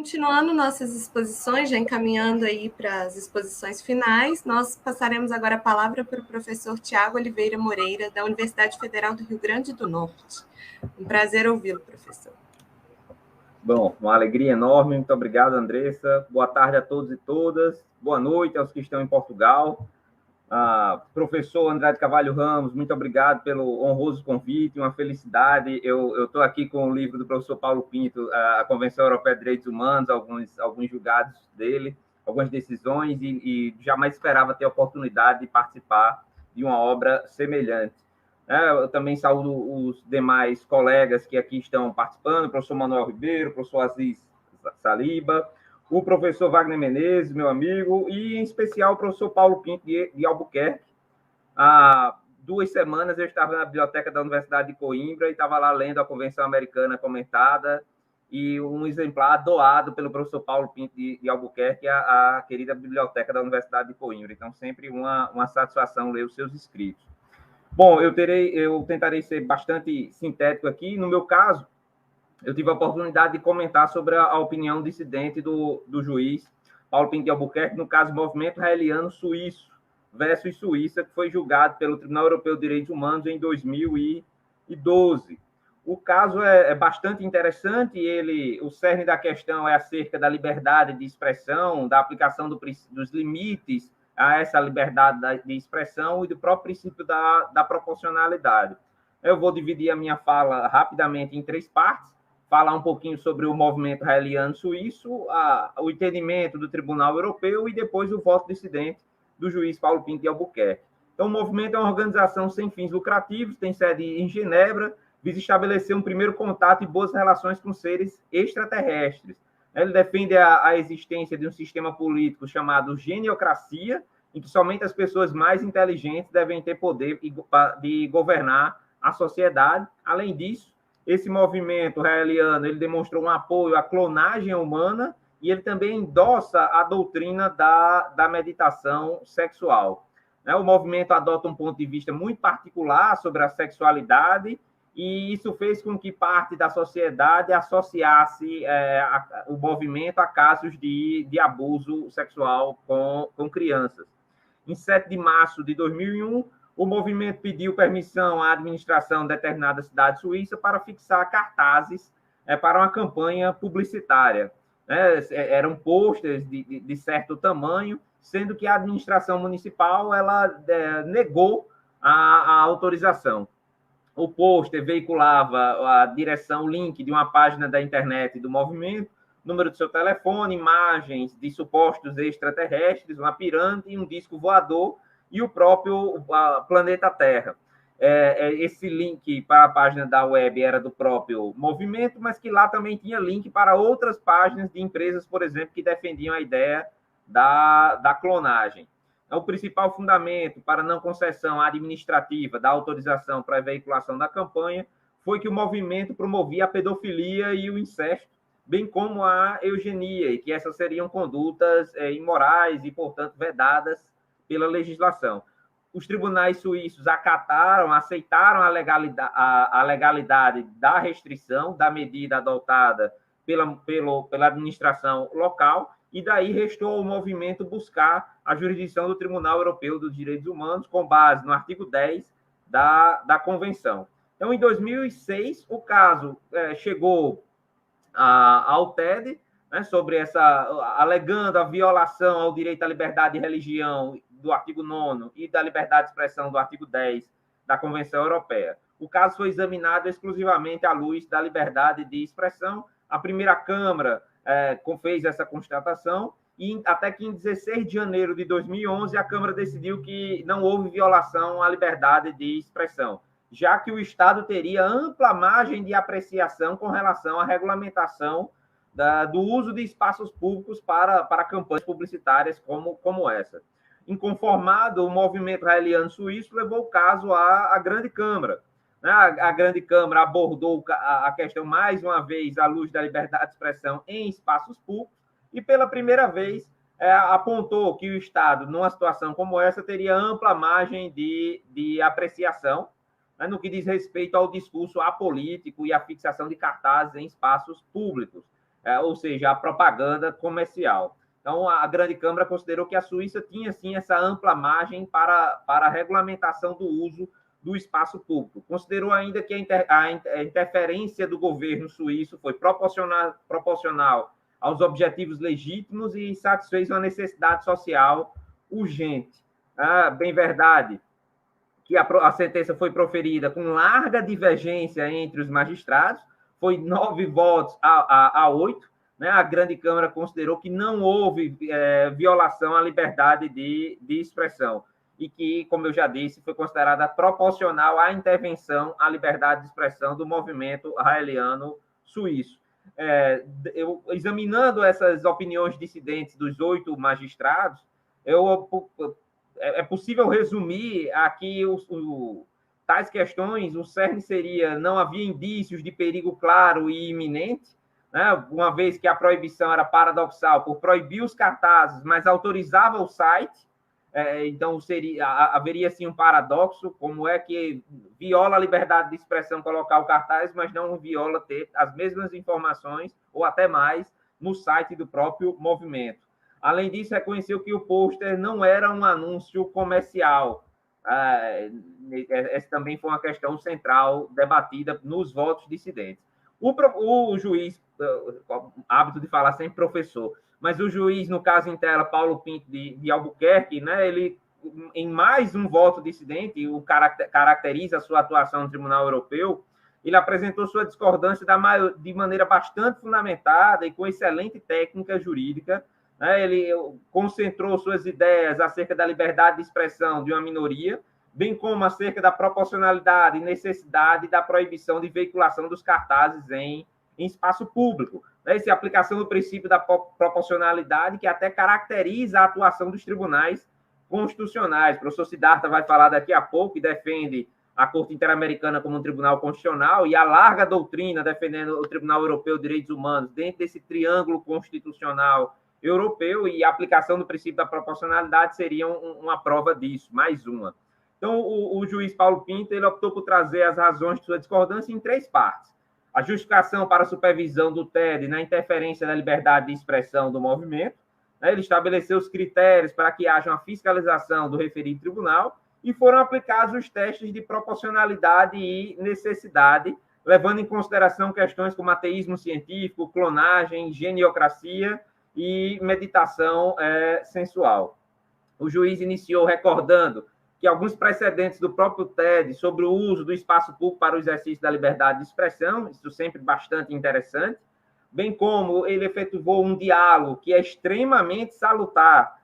Continuando nossas exposições, já encaminhando aí para as exposições finais, nós passaremos agora a palavra para o professor Tiago Oliveira Moreira, da Universidade Federal do Rio Grande do Norte. Um prazer ouvi-lo, professor. Bom, uma alegria enorme. Muito obrigado, Andressa. Boa tarde a todos e todas. Boa noite aos que estão em Portugal. Professor André de Carvalho Ramos, muito obrigado pelo honroso convite, uma felicidade. Eu estou aqui com o livro do professor Paulo Pinto, a Convenção Europeia de Direitos Humanos, alguns julgados dele, algumas decisões, e jamais esperava ter a oportunidade de participar de uma obra semelhante. Eu também saúdo os demais colegas que aqui estão participando, o professor Manuel Ribeiro, o professor Aziz Saliba, o professor Wagner Menezes, meu amigo, e, em especial, o professor Paulo Pinto, de Albuquerque. Há 2 semanas eu estava na biblioteca da Universidade de Coimbra e estava lá lendo a Convenção Americana comentada e um exemplar doado pelo professor Paulo Pinto, de Albuquerque, à querida biblioteca da Universidade de Coimbra. Então, sempre uma satisfação ler os seus escritos. Bom, eu tentarei ser bastante sintético aqui. No meu caso, eu tive a oportunidade de comentar sobre a opinião dissidente do juiz Paulo Pinto de Albuquerque, no caso Movimento Raeliano Suíço versus Suíça, que foi julgado pelo Tribunal Europeu de Direitos Humanos em 2012. O caso é bastante interessante, o cerne da questão é acerca da liberdade de expressão, da aplicação dos limites a essa liberdade de expressão e do próprio princípio da proporcionalidade. Eu vou dividir a minha fala rapidamente em 3 partes, falar um pouquinho sobre o movimento raeliano suíço, o entendimento do Tribunal Europeu e depois o voto dissidente do juiz Paulo Pinto de Albuquerque. Então, o movimento é uma organização sem fins lucrativos, tem sede em Genebra, visa estabelecer um primeiro contato e boas relações com seres extraterrestres. Ele defende a existência de um sistema político chamado geniocracia, em que somente as pessoas mais inteligentes devem ter poder de governar a sociedade. Além disso, esse movimento raeliano ele demonstrou um apoio à clonagem humana e ele também endossa a doutrina da meditação sexual. O movimento adota um ponto de vista muito particular sobre a sexualidade e isso fez com que parte da sociedade associasse o movimento a casos de abuso sexual com crianças. Em 7 de março de 2001, o movimento pediu permissão à administração de determinada cidade suíça para fixar cartazes para uma campanha publicitária. Eram posters de certo tamanho, sendo que a administração municipal ela negou a autorização. O pôster veiculava a direção, o link de uma página da internet do movimento, número do seu telefone, imagens de supostos extraterrestres, uma pirâmide e um disco voador, e o próprio planeta Terra. Esse link para a página da web era do próprio movimento, mas que lá também tinha link para outras páginas de empresas, por exemplo, que defendiam a ideia da clonagem. Então, o principal fundamento para a não concessão administrativa da autorização para a veiculação da campanha foi que o movimento promovia a pedofilia e o incesto, bem como a eugenia, e que essas seriam condutas imorais e, portanto, vedadas pela legislação. Os tribunais suíços aceitaram a legalidade da restrição, da medida adotada pela administração local, e daí restou ao movimento buscar a jurisdição do Tribunal Europeu dos Direitos Humanos, com base no artigo 10 da Convenção. Então, em 2006, o caso chegou ao TED, sobre alegando a violação ao direito à liberdade de religião do artigo 9º e da liberdade de expressão do artigo 10 da Convenção Europeia. O caso foi examinado exclusivamente à luz da liberdade de expressão. A primeira Câmara fez essa constatação e até que em 16 de janeiro de 2011 a Câmara decidiu que não houve violação à liberdade de expressão, já que o Estado teria ampla margem de apreciação com relação à regulamentação do uso de espaços públicos para campanhas publicitárias como essa. Inconformado, o movimento raeliano suíço levou o caso à Grande Câmara. A Grande Câmara abordou a questão, mais uma vez, à luz da liberdade de expressão em espaços públicos e, pela primeira vez, apontou que o Estado, numa situação como essa, teria ampla margem de apreciação, no que diz respeito ao discurso apolítico e à fixação de cartazes em espaços públicos. ou seja, a propaganda comercial. Então, a Grande Câmara considerou que a Suíça tinha, sim, essa ampla margem para a regulamentação do uso do espaço público. Considerou ainda que a interferência do governo suíço foi proporcional aos objetivos legítimos e satisfez uma necessidade social urgente. Bem verdade que a sentença foi proferida com larga divergência entre os magistrados, foi 9 votos a 8, né? A Grande Câmara considerou que não houve violação à liberdade de expressão e que, como eu já disse, foi considerada proporcional à intervenção à liberdade de expressão do movimento raeliano suíço. Examinando essas opiniões dissidentes dos 8 magistrados, é possível resumir aqui tais questões. O cerne seria: não havia indícios de perigo claro e iminente, né? Uma vez que a proibição era paradoxal por proibir os cartazes, mas autorizava o site. Então, haveria sim um paradoxo: como é que viola a liberdade de expressão colocar o cartaz, mas não viola ter as mesmas informações, ou até mais, no site do próprio movimento. Além disso, reconheceu que o pôster não era um anúncio comercial. Essa também foi uma questão central debatida nos votos dissidentes. O juiz, hábito de falar sempre professor, mas o juiz, no caso em tela, Paulo Pinto de Albuquerque, né, ele, em mais um voto dissidente, caracteriza a sua atuação no Tribunal Europeu, ele apresentou sua discordância de maneira bastante fundamentada e com excelente técnica jurídica. Ele concentrou suas ideias acerca da liberdade de expressão de uma minoria, bem como acerca da proporcionalidade e necessidade da proibição de veiculação dos cartazes em espaço público. Essa é a aplicação do princípio da proporcionalidade, que até caracteriza a atuação dos tribunais constitucionais. O professor Siddhartha vai falar daqui a pouco, e defende a Corte Interamericana como um tribunal constitucional, e a larga doutrina defendendo o Tribunal Europeu de Direitos Humanos dentro desse triângulo constitucional europeu, e a aplicação do princípio da proporcionalidade seria uma prova disso, mais uma. Então, o juiz Paulo Pinto ele optou por trazer as razões de sua discordância em 3 partes. A justificação para a supervisão do TED na interferência da liberdade de expressão do movimento. Ele estabeleceu os critérios para que haja uma fiscalização do referido tribunal e foram aplicados os testes de proporcionalidade e necessidade, levando em consideração questões como ateísmo científico, clonagem, geniocracia e meditação sensual. O juiz iniciou recordando que alguns precedentes do próprio TED sobre o uso do espaço público para o exercício da liberdade de expressão, isso sempre bastante interessante, bem como ele efetuou um diálogo que é extremamente salutar,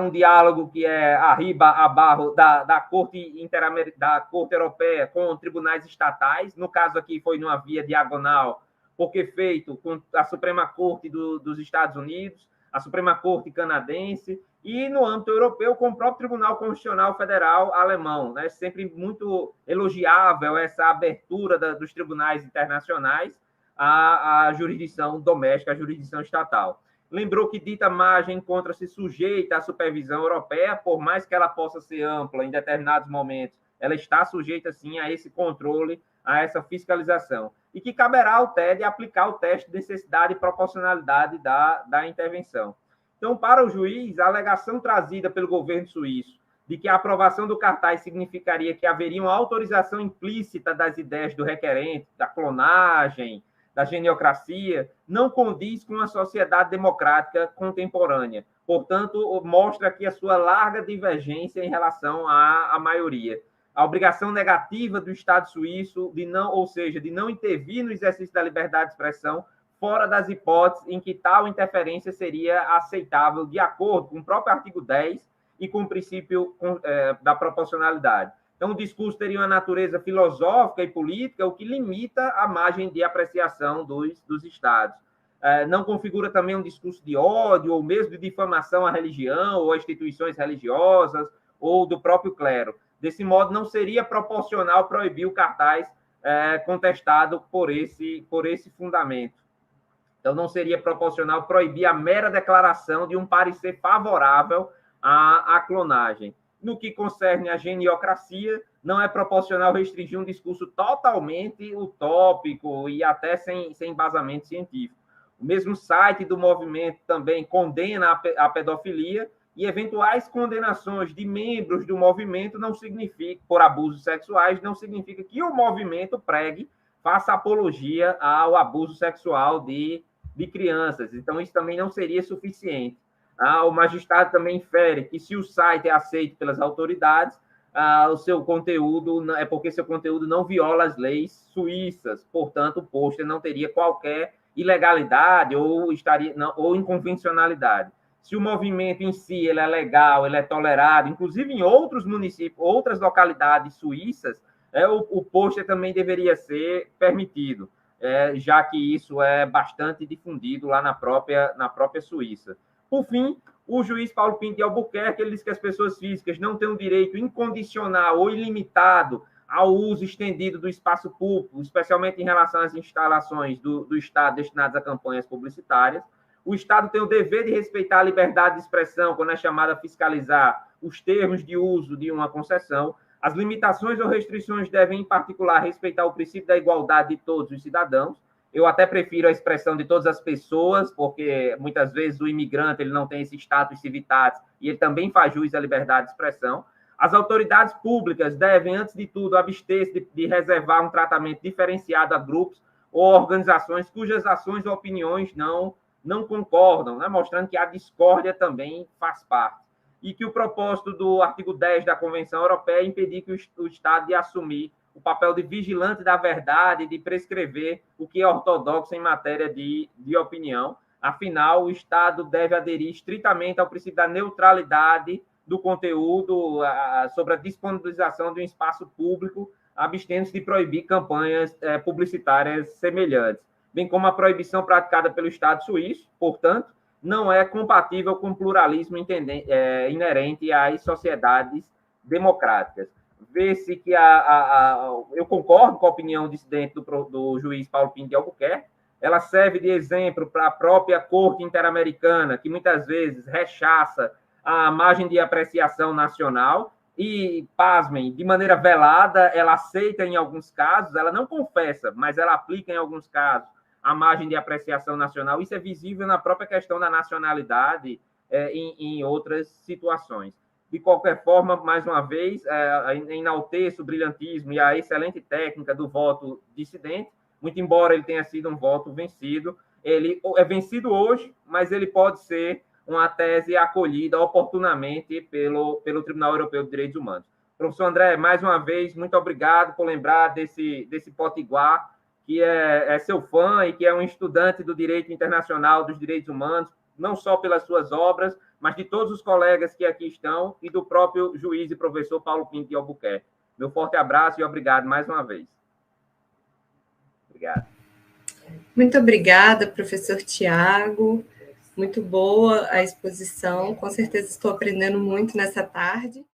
um diálogo que é arriba abaixo da Corte Europeia com tribunais estatais. No caso aqui foi numa via diagonal, porque feito com a Suprema Corte dos Estados Unidos, a Suprema Corte canadense, e no âmbito europeu com o próprio Tribunal Constitucional Federal alemão. Né? Sempre muito elogiável essa abertura dos tribunais internacionais à jurisdição doméstica, à jurisdição estatal. Lembrou que dita margem encontra-se sujeita à supervisão europeia, por mais que ela possa ser ampla em determinados momentos, ela está sujeita, sim, a esse controle, a essa fiscalização. E que caberá ao TED aplicar o teste de necessidade e proporcionalidade da intervenção. Então, para o juiz, a alegação trazida pelo governo suíço de que a aprovação do cartaz significaria que haveria uma autorização implícita das ideias do requerente, da clonagem, da geniocracia, não condiz com uma sociedade democrática contemporânea. Portanto, mostra aqui a sua larga divergência em relação à maioria. A obrigação negativa do Estado suíço de não intervir no exercício da liberdade de expressão, fora das hipóteses em que tal interferência seria aceitável de acordo com o próprio artigo 10 e com o princípio da proporcionalidade. Então, o discurso teria uma natureza filosófica e política, o que limita a margem de apreciação dos Estados. Não configura também um discurso de ódio, ou mesmo de difamação à religião, ou a instituições religiosas, ou do próprio clero. Desse modo, não seria proporcional proibir o cartaz contestado por esse fundamento. Então, não seria proporcional proibir a mera declaração de um parecer favorável à clonagem. No que concerne à geniocracia, não é proporcional restringir um discurso totalmente utópico e até sem embasamento científico. O mesmo site do movimento também condena a pedofilia, e eventuais condenações de membros do movimento não significa, por abusos sexuais, não significa que o movimento pregue, faça apologia ao abuso sexual de crianças. Então, isso também não seria suficiente. O magistrado também infere que, se o site é aceito pelas autoridades, o seu conteúdo é porque seu conteúdo não viola as leis suíças, portanto, o pôster não teria qualquer ilegalidade ou inconvencionalidade. Se o movimento em si ele é legal, ele é tolerado, inclusive em outros municípios, outras localidades suíças, o pôster também deveria ser permitido, já que isso é bastante difundido lá na própria Suíça. Por fim, o juiz Paulo Pinto de Albuquerque, ele diz que as pessoas físicas não têm um direito incondicional ou ilimitado ao uso estendido do espaço público, especialmente em relação às instalações do Estado destinadas a campanhas publicitárias. O Estado tem o dever de respeitar a liberdade de expressão quando é chamado a fiscalizar os termos de uso de uma concessão. As limitações ou restrições devem, em particular, respeitar o princípio da igualdade de todos os cidadãos. Eu até prefiro a expressão de todas as pessoas, porque muitas vezes o imigrante ele não tem esse status civitatis e ele também faz jus à liberdade de expressão. As autoridades públicas devem, antes de tudo, abster-se de reservar um tratamento diferenciado a grupos ou organizações cujas ações ou opiniões não concordam, né? Mostrando que a discórdia também faz parte. E que o propósito do artigo 10 da Convenção Europeia é impedir que o Estado de assumir o papel de vigilante da verdade, de prescrever o que é ortodoxo em matéria de opinião. Afinal, o Estado deve aderir estritamente ao princípio da neutralidade do conteúdo sobre a disponibilização de um espaço público, abstendo-se de proibir campanhas publicitárias semelhantes, bem como a proibição praticada pelo Estado suíço, portanto, não é compatível com o pluralismo inerente às sociedades democráticas. Vê-se que eu concordo com a opinião dissidente do juiz Paulo Pinto de Albuquerque. Ela serve de exemplo para a própria Corte Interamericana, que muitas vezes rechaça a margem de apreciação nacional e, pasmem, de maneira velada, ela aceita em alguns casos, ela não confessa, mas ela aplica em alguns casos a margem de apreciação nacional. Isso é visível na própria questão da nacionalidade em outras situações. De qualquer forma, mais uma vez, enalteço o brilhantismo e a excelente técnica do voto dissidente, muito embora ele tenha sido um voto vencido. Ele é vencido hoje, mas ele pode ser uma tese acolhida oportunamente pelo Tribunal Europeu de Direitos Humanos. Professor André, mais uma vez, muito obrigado por lembrar desse potiguar, que é seu fã e que é um estudante do direito internacional dos direitos humanos, não só pelas suas obras, mas de todos os colegas que aqui estão e do próprio juiz e professor Paulo Pinto de Albuquerque. Meu forte abraço e obrigado mais uma vez. Obrigado. Muito obrigada, professor Tiago. Muito boa a exposição. Com certeza estou aprendendo muito nessa tarde.